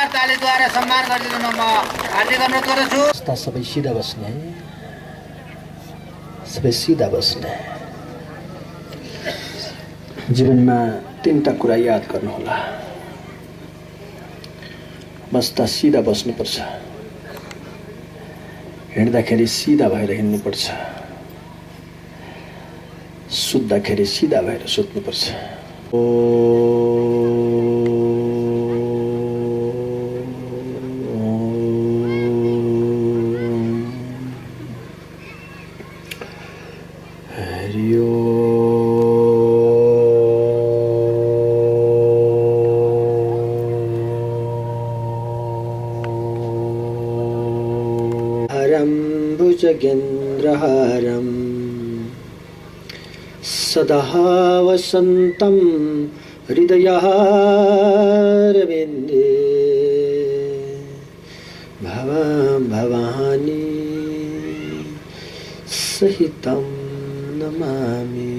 जोरदार तालीद्वारा सम्मान गरिदिनु म हार्दिक अनुरोध गर्दछु। सबै सिधा बस्ने, सबै सिधा बस्ने। जीवनमा 3टा कुरा याद गर्नुहोला। बस्दा सिधा बस्नुपर्छ, हिँड्दाखेरि सिधा भएर हिँड्नुपर्छ, सुत्दाखेरि सिधा भएर सुत्नुपर्छ। भुजगेन्द्रहारं सदा वसन्तं हृदयारविन्दे भवं भवानी सहितं नमामि,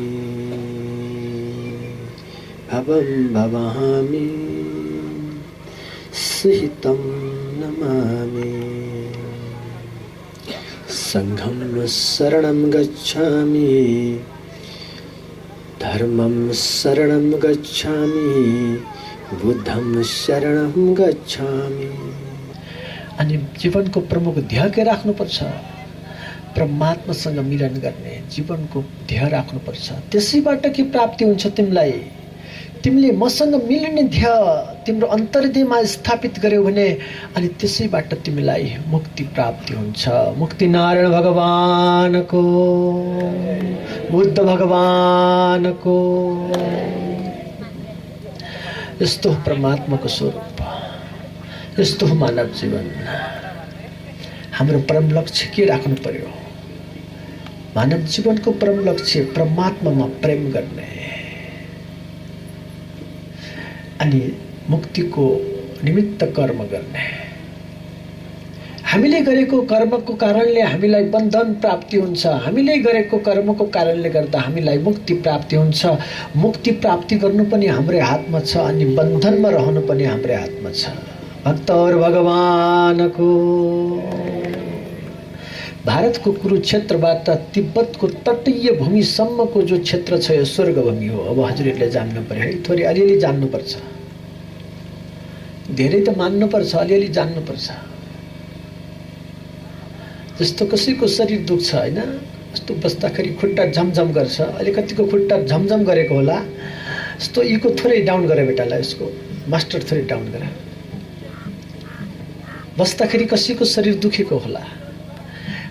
भवं भवामि सहितं नमामि। संघं शरणं गच्छामि, धर्मं शरणं गच्छामि, बुद्धं शरणं गच्छामि। अनि जीवनको प्रमुख ध्येय के राख्नुपर्छ? परमात्मासँग मिलन गर्ने जीवनको ध्येय राख्नुपर्छ। त्यसैबाट के प्राप्ति हुन्छ तिमीलाई? तिमीले मसँग मिल्ने ध्येय तिम्रो अन्तर्हृदयमा स्थापित गर्यौ भने अनि त्यसैबाट तिमीलाई मुक्ति प्राप्ति हुन्छ। मुक्ति नारायण भगवानको, बुद्ध भगवानको। यस्तो हो परमात्माको स्वरूप, यस्तो हो मानव जीवन। हाम्रो परम लक्ष्य के राख्नु पर्यो? मानव जीवनको परम लक्ष्य परमात्मामा प्रेम गर्ने अनि मुक्तिको निमित्त कर्म गर्ने। हामीले गरेको कर्मको कारणले हामीलाई बन्धन प्राप्ति हुन्छ, हामीले गरेको कर्मको कारणले गर्दा हामीलाई मुक्ति प्राप्ति हुन्छ। मुक्ति प्राप्ति गर्नु पनि हाम्रै हातमा छ अनि बन्धनमा रहनु पनि हाम्रै हातमा छ। भक्तहरु भगवानको। भारतको कुरुक्षेत्रबाट तिब्बतको तटीय भूमिसम्मको जो क्षेत्र छ यो स्वर्ग भूमि हो। अब हजुरहरूले जान्नु पर्यो है, थोरै अलिअलि जान्नुपर्छ, धेरै त मान्नुपर्छ, अलिअलि जान्नुपर्छ। जस्तो कसैको शरीर दुख्छ हैन, यस्तो बस्दाखेरि खुट्टा झमझम गर्छ, अलिकतिको खुट्टा झमझम गरेको होला, यस्तो इको थोरै डाउन गरे बेटालाई, यसको मास्टर थोरै डाउन गरे। बस्दाखेरि कसैको शरीर दुखेको होला,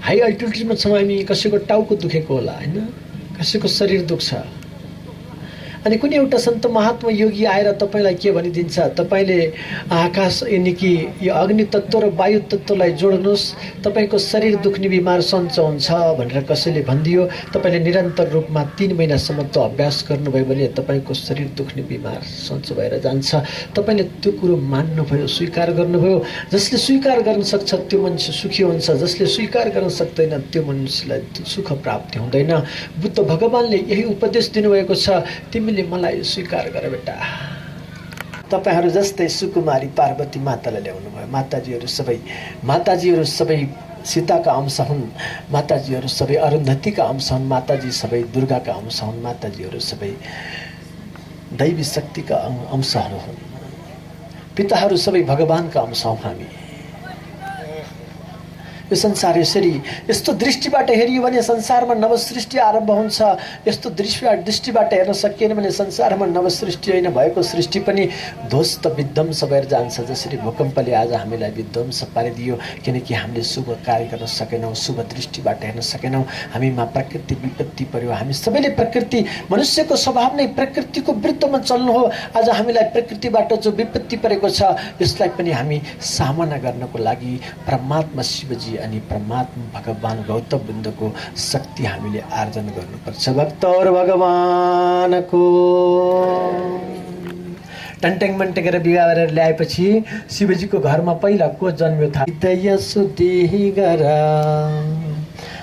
हाई अल्टिट्युडमा छौँ हामी, कसैको टाउको दुखेको होला हैन, कसैको शरीर दुख्छ। अनि कुनै एउटा सन्त महात्मा योगी आएर तपाईलाई के भनिदिन्छ, तपाईले आकाश यानी कि यो अग्नि तत्त्व र वायु तत्त्वलाई जोड्नुहोस्, तपाईको शरीर दुख्ने बिमार सन्चो हुन्छ भनेर कसैले भनिदियो। तपाईले निरन्तर रूपमा 3 महिनासम्म त्यो अभ्यास गर्नुभयो भने तपाईको शरीर दुख्ने बिमार सन्चो भएर जान्छ। तपाईले त्यो कुरो मान्नुभयो, स्वीकार गर्नुभयो। जसले स्वीकार गर्न सक्छ त्यो मान्छे सुखी हुन्छ, जसले स्वीकार गर्न सक्दैन त्यो मान्छेलाई सुख प्राप्ति हुँदैन। बुद्ध भगवानले यही उपदेश दिनुभएको छ, तिमीले मलाई स्वीकार गर बेटा। तपाईहरु जस्तै सुकुमारी पार्वती मातालाई ल्याउनु भयो। माताजीहरु सबै सीताका अंश हुन्, माताजीहरु सबै अरुन्धतीका अंश हुन्, माताजी सबै दुर्गाका अंश हुन्, माताजीहरु सबै दैवी शक्तिका अंशहरू हुन्, पिताहरु सबै भगवानका अंश हौं हामी। यो संसार यसरी यस्तो दृष्टिबाट हेरियो भने संसारमा नवसृष्टि आरम्भ हुन्छ। यस्तो दृष्टिबाट हेर्न सकिएन भने संसारमा नवसृष्टि होइन, भएको सृष्टि पनि ध्वस्त विध्वंस भएर जान्छ। जसरी भूकम्पले आज हामीलाई विध्वंस पारिदियो, किनकि हामीले शुभ कार्य गर्न सकेनौं, शुभ दृष्टिबाट हेर्न सकेनौं, हामीमा प्रकृति विपत्ति पर्यो। हामी सबैले प्रकृति, मनुष्यको स्वभाव नै प्रकृतिको विरुद्धमा चल्नु हो। आज हामीलाई प्रकृतिबाट जो विपत्ति परेको छ यसलाई पनि हामी सामना गर्नको लागि परमात्मा शिवजी अनि परमात्मा भगवान गौतम बुद्धको शक्ति हामीले आर्जन गर्नुपर्छ। भक्तहरु भगवानको। टन्टेङ मन्टेर बिहा गरेर ल्याएपछि शिवजीको घरमा पहिला को जन्म्यो थाहा? हृदय शुद्धि गर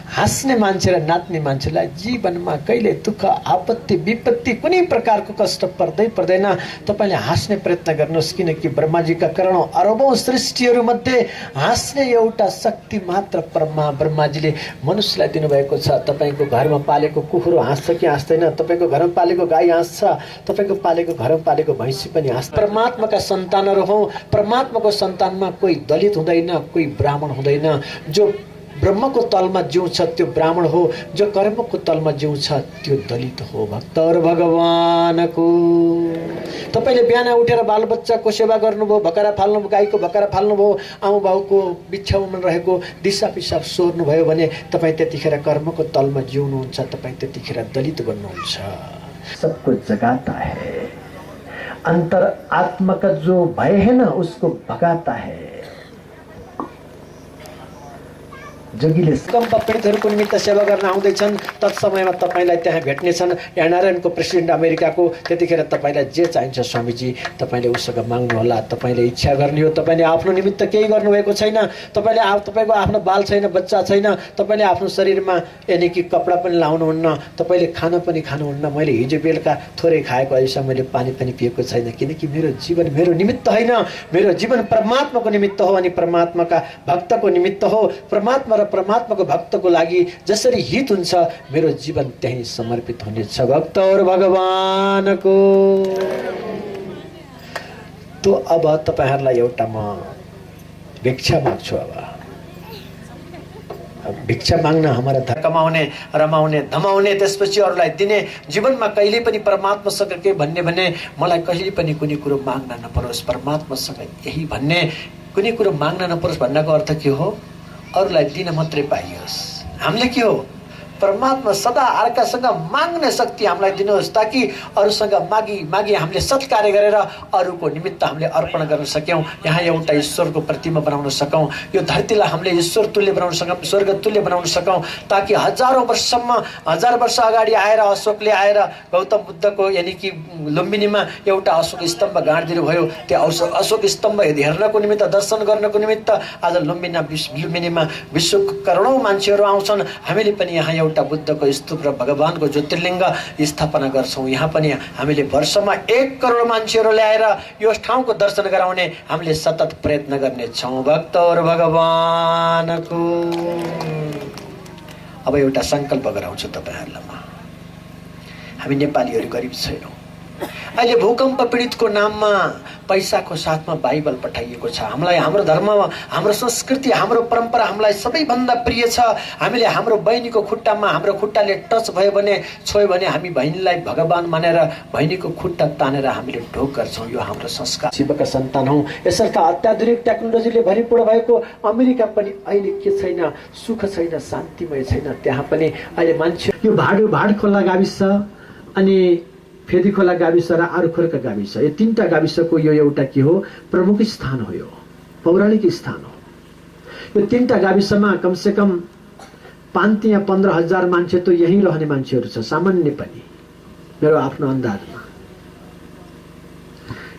हाँस्ने मान्छे र नाच्ने मान्छेलाई जीवनमा कहिले दुःख आपत्ति विपत्ति कुनै प्रकारको कष्ट पर्दैन। तपाईँले हाँस्ने प्रयत्न गर्नुहोस्, किनकि ब्रह्माजीका करोडौं अरबौं सृष्टिहरू मध्ये हाँस्ने एउटा शक्ति मात्र ब्रह्माजीले मनुष्यलाई दिनुभएको छ। तपाईँको घरमा पालेको कुखुरो हाँस्छ कि हाँस्दैन? तपाईँको घरमा पालेको गाई हाँस्छ, तपाईँको घरमा पालेको भैँसी पनि हाँस्छ। परमात्माका सन्तानहरू हौँ। परमात्माको सन्तानमा कोही दलित हुँदैन, कोही ब्राह्मण हुँदैन। जो ब्रह्मको तलमा जिउँछ त्यो ब्राह्मण हो, जो कर्मको तलमा जिउँछ त्यो दलित हो। भक्तहरू भगवानको तपाईँले बिहान उठेर बालबच्चाको सेवा गर्नुभयो, भकरा फाल्नु, गाईको भकरा फाल्नुभयो, आमा बाउको बिछाउमा रहेको दिशा पिसाब सोर्नुभयो भने तपाईँ त्यतिखेर कर्मको तलमा जिउनुहुन्छ, तपाईँ त्यतिखेर दलित बन्नुहुन्छ। सबको जगाता है, अंतर आत्मा का जो भय है ना उसको भगाता है। जोगीले भूकम्प पीडितहरूको निमित्त सेवा गर्न आउँदैछन्, तत्समयमा तपाईँलाई त्यहाँ भेट्नेछन् एनआरएनको प्रेसिडेन्ट अमेरिकाको। त्यतिखेर तपाईँलाई जे चाहिन्छ स्वामीजी तपाईँले उसँग माग्नुहोला। तपाईँले इच्छा गर्ने हो, तपाईँले आफ्नो निमित्त केही गर्नुभएको छैन, तपाईँको आफ्नो बाल छैन, बच्चा छैन, तपाईँले आफ्नो शरीरमा यानि कि कपडा पनि लाउनुहुन्न, तपाईँले खाना पनि खानुहुन्न। मैले हिजो बेलुका थोरै खाएको, अहिलेसम्म मैले पानी पनि पिएको छैन, किनकि मेरो जीवन मेरो निमित्त होइन, मेरो जीवन परमात्माको निमित्त हो अनि परमात्माका भक्तको निमित्त हो। परमात्मा र परमात्माको भक्तको लागि जसरी हित हुन्छ मेरो जीवन त्यही समर्पित हुनेछ। भक्तहरू भगवानको तो अब तपाईहरुलाई एउटा म भिक्षा माग्छु। अब भिक्षा माग्न हाम्रो धर्म कमाउने, रमाउने, धमाउने, त्यसपछि अरूलाई दिने, जीवनमा कहिले पनि परमात्मासँग के भन्ने भने मलाई कहिले पनि कुनै कुरो माग्न नपरोस्, परमात्मासँग यही भन्ने, कुनै कुरो माग्न नपरोस् भन्नको अर्थ के हो? अरूलाई दिन मात्रै पाइयोस्। हामीले के हो? परमात्मा सदा अर्कासँग माग्ने शक्ति हामीलाई दिनुहोस्, ताकि अरूसँग मागी हामीले सत्कार्य गरेर अरूको निमित्त हामीले अर्पण गर्न सक्यौं। यहाँ एउटा ईश्वरको प्रतिमा बनाउन सकौं, यो धरतीलाई हामीले ईश्वर तुल्य बनाउन सकौं, स्वर्ग तुल्य बनाउन सकौं, ताकि हजार वर्ष अगाडि आएर अशोकले आएर गौतम बुद्धको यानी कि लुम्बिनीमा एउटा अशोक स्तम्भ गाड्दिनु भयो। त्यो अशोक स्तम्भ हेर्नको निमित्त, दर्शन गर्नको निमित्त आज लुम्बिनीमा विश्वको करोडौं मान्छेहरू आउँछन्। हामीले पनि यहाँ एउटा बुद्धको स्तूप र भगवानको ज्योतिर्लिङ्ग स्थापना गर्छौं। यहाँ पनि हामीले वर्षमा 1 करोड मान्छेहरू ल्याएर यो ठाउँको दर्शन गराउने हामीले सतत प्रयत्न गर्ने छौं। भक्तहरू भगवानको अब एउटा संकल्प गराउँछु तपाईहरुलाई। हामी नेपालीहरू गरिब छैनौं। अहिले भूकम्प पीडितको नाममा पैसाको साथमा बाइबल पठाइएको छ। हामीलाई हाम्रो धर्म, हाम्रो संस्कृति, हाम्रो परम्परा हामीलाई सबैभन्दा प्रिय छ। हामीले हाम्रो बहिनीको खुट्टामा हाम्रो खुट्टाले टच भयो भने, छोयो भने हामी बहिनीलाई भगवान मानेर बहिनीको खुट्टा तानेर हामीले ढोक गर्छौं। यो हाम्रो संस्कार। शिवका सन्तान हौं। यसर्थ अत्याधुनिक टेक्नोलोजीले भरिपूर्ण भएको अमेरिका पनि अहिले के छैन? सुख छैन, शान्तिमय छैन। त्यहाँ पनि अहिले मान्छे यो भाडखोला गाविस अनि फेदी खोला गाविस र आरुखोरका गाविस, यो 3टा गाविसको यो एउटा के हो? प्रमुख स्थान हो, यो पौराणिक स्थान हो। यो 3टा गाविसमा कमसे कम 5 या 15,000 मान्छे त यही रहने मान्छेहरू छ सामान्य पनि, मेरो आफ्नो अन्दाजमा।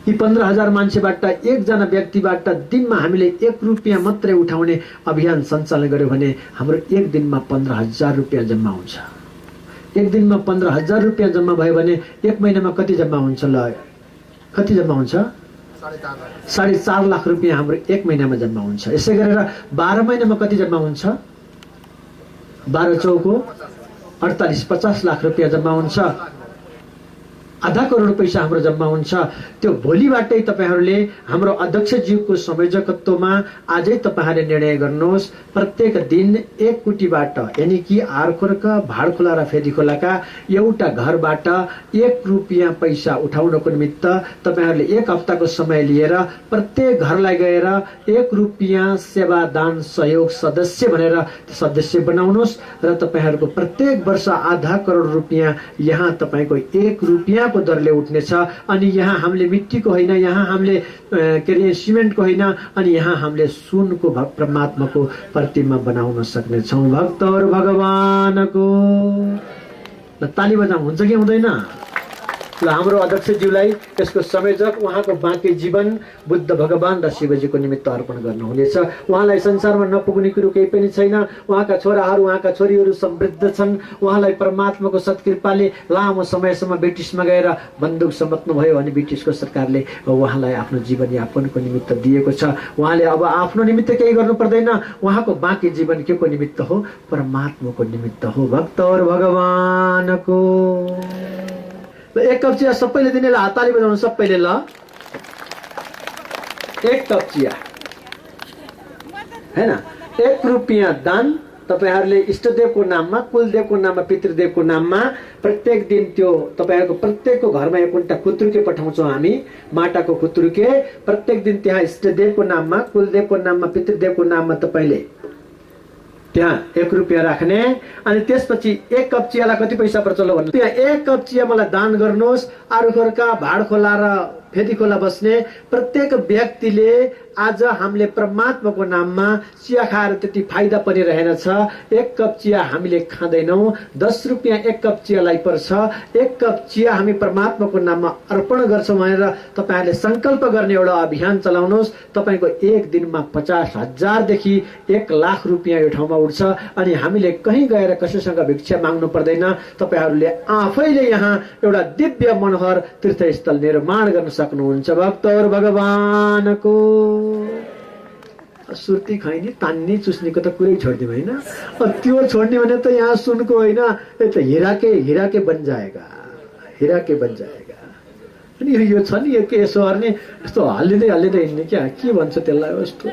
यी 15,000 मान्छेबाट एकजना व्यक्तिबाट दिनमा हामीले 1 रुपियाँ मात्रै उठाउने अभियान सञ्चालन गर्यो भने हाम्रो एक दिनमा 15,000 रुपियाँ जम्मा हुन्छ। एक दिनमा 15,000 रुपियाँ जम्मा भयो भने एक महिनामा कति जम्मा हुन्छ? ल कति जम्मा हुन्छ? 4.5 लाख रुपियाँ हाम्रो एक महिनामा जम्मा हुन्छ। यसै गरेर 12 महिनामा कति जम्मा हुन्छ? 12 चौको 48, 50 लाख रुपियाँ जम्मा हुन्छ। आधा करोड पैसा हाम्रो जम्मा हुन्छ। त्यो भोलिबाटै तपाईहरुले हाम्रो अध्यक्षज्यूको संयोजकत्वमा आजै तपाईहरुले निर्णय गर्नुहोस्, प्रत्येक दिन 1 कुटीबाट यानी कि आरखोरका, भाडखोला र फेदीखोलाका एउटा घरबाट 1 रुपियाँ पैसा उठाउनको निमित्त तपाईहरुले 1 हप्ताको समय लिएर प्रत्येक घरलाई गएर 1 रुपियाँ सेवा दान सहयोग सदस्य भनेर सदस्य बनाउनुहोस् र तपाईहरुको प्रत्येक वर्ष आधा करोड रुपियाँ यहाँ तपाईको 1 रुपियाँ को दरले उठ्नेछ। अनि यहाँ हामीले मिट्टीको होइन, यहाँ हामीले के रे सिमेन्टको होइन, अनि यहाँ हामीले सुनको परमात्माको प्रतिमा बनाउन सक्ने छौं। भक्तहरू भगवानको ताली बजाउँ हुन्छ कि हुँदैन? ल हाम्रो अध्यक्षज्यूलाई यसको संयोजक उहाँको बाँकी जीवन बुद्ध भगवान र शिवजीको निमित्त अर्पण गर्नुहुनेछ। उहाँलाई संसारमा नपुग्ने कुरो केही पनि छैन। उहाँका छोराहरू उहाँका छोरीहरू समृद्ध छन्। उहाँलाई परमात्माको सत्कृपाले लामो समयसम्म ब्रिटिसमा गएर बन्दुक समात्नुभयो अनि ब्रिटिसको सरकारले उहाँलाई आफ्नो जीवनयापनको निमित्त दिएको छ। उहाँले अब आफ्नो निमित्त केही गर्नु पर्दैन। उहाँको बाँकी जीवन के को निमित्त हो? परमात्माको निमित्त हो, भक्तहरू भगवानको। ल एक कप चिया सबैले दिने, ल हातताली बजाउनु सबैले। ल एक कप चिया हैन, 1 रुपियाँ दान तपाईहरुले इष्टदेवको नाममा, कुलदेवको नाममा, पितृदेवको नाममा प्रत्येक दिन त्यो तपाईहरुको प्रत्येकको घरमा एउटा खुत्रुके पठाउँछौं हामी, माटाको खुत्रुके। प्रत्येक दिन त्यहाँ इष्टदेवको नाममा, कुलदेवको नाममा, पितृदेवको नाममा तपाईले त्यहाँ 1 रुपियाँ राख्ने। अनि त्यसपछि 1 कप चियालाई कति पैसा पर्छ ल भन्नु। त्यहाँ 1 कप चिया मलाई दान गर्नुहोस्। आरुखोरका भाडखोला र फेदीखोला बस्ने प्रत्येक व्यक्तिले आज हामीले परमात्माको नाममा चिया खाएर त्यति फाइदा पनि रहेनछ। 1 कप चिया हामीले खाँदैनौँ, 10 रुपियाँ 1 कप चियालाई पर्छ। 1 कप चिया हामी परमात्माको नाममा अर्पण गर्छौँ भनेर तपाईहरुले संकल्प गर्ने एउटा अभियान चलाउनुहोस्। तपाईको एक दिनमा 50,000 देखि 1 लाख रुपियाँ यो ठाउँमा उठ्छ। अनि हामीले कहीँ गएर कसैसँग भिक्षा माग्नु पर्दैन। तपाईहरुले आफैले यहाँ एउटा दिव्य मनोहर तीर्थस्थल निर्माण गर्न सक्नुहुन्छ। भक्तहरू भगवानको सुर्ती खैनी तान्नी चुस्नीको त कुरै छोड्दिउँ हैन। त्यो छोड्ने भने त यहाँ सुनको होइन, यो त हीरा के बन जाएगा, हीरा के बन जाएगा। अनि यो छ नि, यो के यसो अर्ने यस्तो हल्लिँदै हिँड्ने क्या, के भन्छ त्यसलाई, यस्तो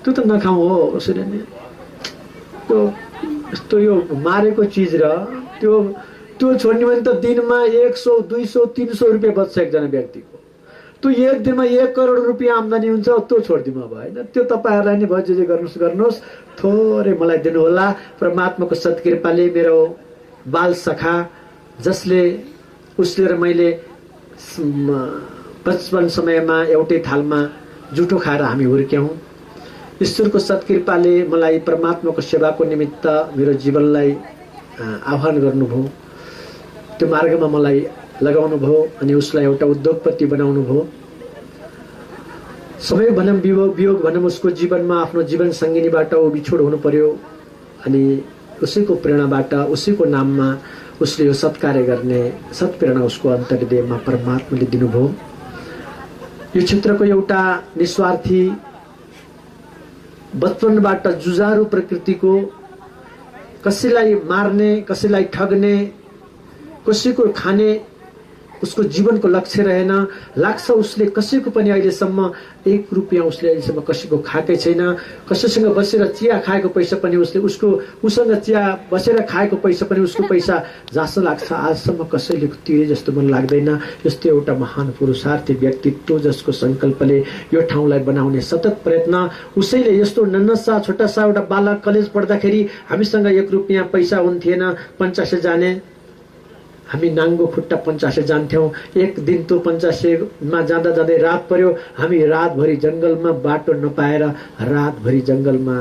त्यो त नखाऊ हो उसरी नै। त्यो यस्तो यो मारेको चिज र त्यो छोड्ने भने त दिनमा 100, 200, 300 रुपियाँ बच्छ एकजना व्यक्तिको। त्यो एक दिनमा 1 करोड रुपियाँ आम्दानी हुन्छ, त्यो छोडिदिउँ अब होइन। त्यो तपाईहरुलाई नै भयो, जे गर्नुहोस् थोरै मलाई दिनु होला। परमात्माको सत्कृपाले मेरो बाल सखा जसले उसले र मैले बचपन समयमा एउटै थालमा जुठो खाएर हामी हुर्क्यौं, ईश्वरको सत्कृपाले मलाई परमात्माको सेवाको निमित्त मेरो जीवनलाई आह्वान गर्नुभयो, त्यो मार्गमा मलाई लगाउनु भयो अनि उसलाई एउटा उद्योगपति बनाउनु भयो। सबै भनौँ वियोग भनौँ, उसको जीवनमा आफ्नो जीवन सङ्गिनीबाट ऊ बिछोड हुनु पर्यो। अनि उसैको प्रेरणाबाट, उसैको नाममा उसले यो सत्कार्य गर्ने सत्प्रेरणा उसको अन्तर्हृदयमा परमात्माले दिनुभयो। यो क्षेत्रको एउटा निस्वार्थी, बचपनबाट जुझारु प्रकृतिको, कसैलाई मार्ने, कसैलाई ठग्ने, कसैको खाने उसको जीवनको लक्ष्य रहेन। लाग्छ उसले कसैको पनि अहिलेसम्म 1 रुपियाँ उसले अहिलेसम्म कसैको खाएकै छैन। कसैसँग बसेर चिया खाएको पैसा पनि उसँग चिया बसेर खाएको पैसा पनि उसको पैसा जस्तो लाग्छ आजसम्म कसैले तिरे जस्तो मन लाग्दैन। यस्तो एउटा महान पुरुषार्थी व्यक्तित्व जसको संकल्पले यो ठाउँलाई बनाउने सतत प्रयत्न, उसैले यस्तो नन्नसा छोटासा एउटा बालक कलेज पढ्दाखेरि हामीसँग 1 रुपियाँ पैसा हुन्थेन, 50 जाने, हामी नाङ्गो खुट्टा 50 जान्थ्यौं। एक दिन त्यो 50मा जाँदा जाँदै रात पर्यो, हामी रातभरि जंगलमा बाटो नपाएर रातभरि जंगलमा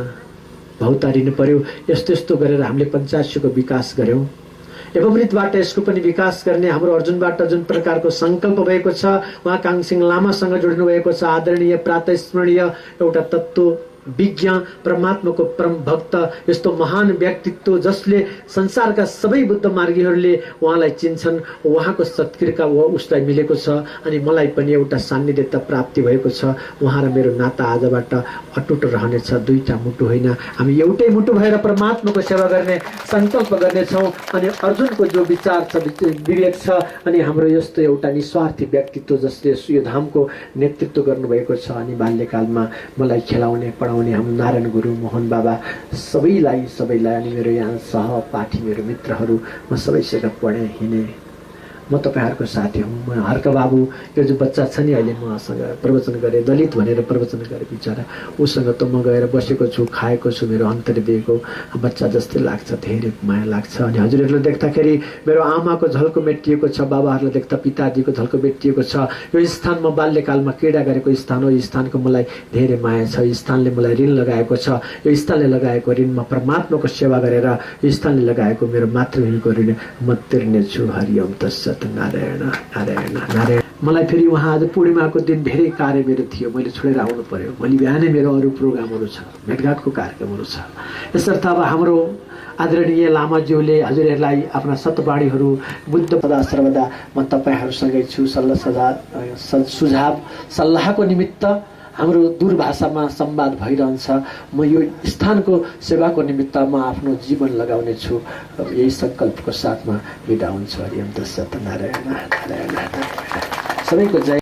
भौतारिनु पर्यो। यस्तो गरेर हामीले 85को विकास गर्यौं। एवमृतबाट यसको पनि विकास गर्ने हाम्रो अर्जुनबाट जुन प्रकारको संकल्प भएको छ, उहाँ काङसिङ लामासँग जोड्नु भएको छ। आदरणीय प्रातस्मरणीय एउटा तत्त्व विज्ञ परमात्माको परम भक्त, यस्तो महान व्यक्तित्व जसले संसारका सबै बुद्ध मार्गीहरूले उहाँलाई चिन्छन्, उहाँको सत्कृपा उसलाई मिलेको छ। अनि मलाई पनि एउटा सान्निध्यता प्राप्ति भएको छ। उहाँ र मेरो नाता आजबाट अटुट रहनेछ। दुईटा मुटु होइन, हामी एउटै मुटु भएर परमात्माको सेवा गर्ने संकल्प गर्नेछौँ। अनि अर्जुनको जो विचार छ, विवेक छ, अनि हाम्रो यस्तो एउटा निस्वार्थी व्यक्तित्व जसले यो धामको नेतृत्व गर्नुभएको छ। अनि बाल्यकालमा मलाई खेलाउने पढाउने हाम्रो नारायण गुरु, मोहन बाबा, सबैलाई अनि मेरो यहाँ सहपाठी, मेरो मित्रहरू, म सबैसँग पढेँ हिँडेँ। म तपाईहरुको साथी हुँ। म हर्क बाबु, यो जो बच्चा छ नि अहिले मसँग प्रवचन गरे, दलित भनेर प्रवचन गरे बिचारा, उसँग त म गएर बसेको छु, खाएको छु। मेरो अन्तर्हृदयको बच्चा जस्तै लाग्छ, धेरै माया लाग्छ। अनि हजुरहरूले देख्दाखेरि मेरो आमाको झल्को मेटिएको छ, बाबाहरूलाई देख्दा पिताजीको झल्को मेटिएको छ। यो स्थान म बाल्यकालमा क्रीडा गरेको स्थान हो। यो स्थानको मलाई धेरै माया छ। यो स्थानले मलाई ऋण लगाएको छ। यो स्थानले लगाएको ऋणमा परमात्माको सेवा गरेर यो स्थानले लगाएको मेरो मातृभूमिको ऋण म तिर्नेछु। हरि ओम तत्सत। सत्यनारायण नारायण नारायण। मलाई फेरि उहाँ आज पूर्णिमाको दिन धेरै कार्य मेरो थियो, मैले छोडेर आउनु पर्यो। भोलि बिहानै मेरो अरू प्रोग्रामहरू छ, भेटघाटको कार्यक्रमहरू छ। यसर्थ अब हाम्रो आदरणीय लामाज्यूले हजुरहरूलाई आफ्ना सतवाणीहरू बुद्ध सदा सर्वदा म तपाईँहरूसँगै छु। सुझाव सल्लाहको निमित्त हाम्रो दूरभाषामा संवाद भइरहन्छ। म यो स्थानको सेवाको निमित्त म आफ्नो जीवन लगाउने छु। यही संकल्पको साथमा बिदा हुन्छु। हरिओम तत्सत। नारायण नारायण। सबैको जय।